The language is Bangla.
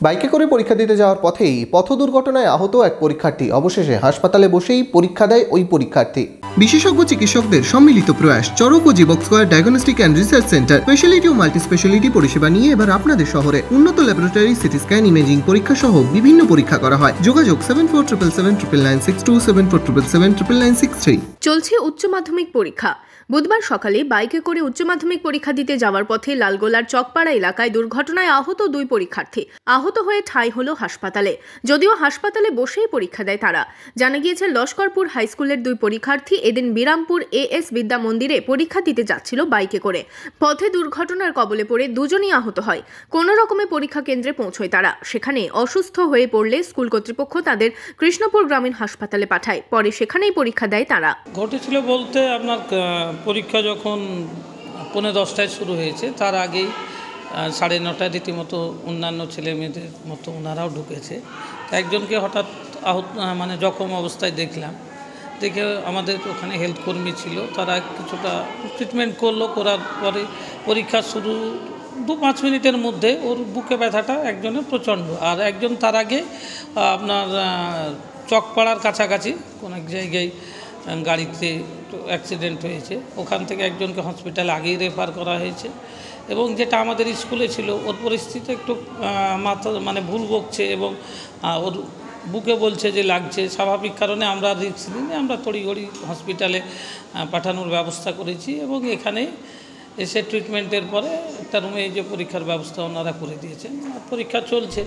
বাইকে করে পরীক্ষা দিতে যাওয়ার পথেই পথ দুর্ঘটনায় আহত এক পরীক্ষার্থী। অবশেষে হাসপাতালে বসেই পরীক্ষা দেয় ওই পরীক্ষার্থী। বিশেষজ্ঞ চিকিৎসকদের সম্মিলিত প্রয়াস, চরক ও Jeevak square diagnostic and research centre speciality ও মাল্টি স্পেশালিটি পরিষেবা নিয়ে এবার আপনাদের শহরে উন্নত ল্যাবরেটরি, সিটি স্ক্যান, ইমেজিং পরীক্ষা সহ বিভিন্ন পরীক্ষা করা হয়। যোগাযোগ 7477799962, 7477799963। চলছে উচ্চ মাধ্যমিক পরীক্ষা। বুধবার সকালে বাইকে করে উচ্চ মাধ্যমিক পরীক্ষা দিতে যাওয়ার পথে লালগোলার চকপাড়া এলাকায় দুর্ঘটনায় আহত দুই পরীক্ষার্থী। আহত হয়ে ঠাঁই হলো হাসপাতালে। যদিও হাসপাতালে বসেই পরীক্ষা দেয় তারা। জানা গিয়েছে, লস্করপুর হাই স্কুলের দুই পরীক্ষার্থী এদিন বিরামপুর এএস বিদ্যা মন্দিরে পরীক্ষা দিতে যাচ্ছিল বাইকে করে। পথে দুর্ঘটনার কবলে পড়ে দুজনই আহত হয়। কোনো রকমে পরীক্ষা কেন্দ্রে পৌঁছয় তারা। সেখানে অসুস্থ হয়ে পড়লে স্কুল কর্তৃপক্ষ তাদের কৃষ্ণপুর গ্রামীণ হাসপাতালে পাঠায়। পরে সেখানেই পরীক্ষা দেয় তারা। ঘটেছিল বলতে আপনার পরীক্ষা যখন 10:45 শুরু হয়েছে, তার আগেই 9:30 রীতিমতো অন্যান্য ছেলে মেয়েদের মতো ওনারাও ঢুকেছে। একজনকে হঠাৎ জখম অবস্থায় দেখলাম। দেখে আমাদের ওখানে হেলথ কর্মী ছিল, তারা কিছুটা ট্রিটমেন্ট করলো। করার পরে পরীক্ষা শুরু 2-5 মিনিটের মধ্যে ওর বুকে ব্যথাটা একজনের প্রচণ্ড, আর একজন তার আগে আপনার চকপাড়ার কাছাকাছি কোনো এক জায়গায় গাড়িতে অ্যাক্সিডেন্ট হয়েছে। ওখান থেকে একজনকে হসপিটালে আগেই রেফার করা হয়েছে। এবং যেটা আমাদের স্কুলে ছিল, ওর পরিস্থিতি একটু মাথা ভুল বকছে এবং ওর বুকে বলছে যে লাগছে। স্বাভাবিক কারণে আমরা রিস্ক নিয়ে আমরা তড়িঘড়ি হসপিটালে পাঠানোর ব্যবস্থা করেছি এবং এখানে এসে ট্রিটমেন্টের পরে একটা রুমে যে পরীক্ষার ব্যবস্থা ওনারা করে দিয়েছেন। পরীক্ষা চলছে।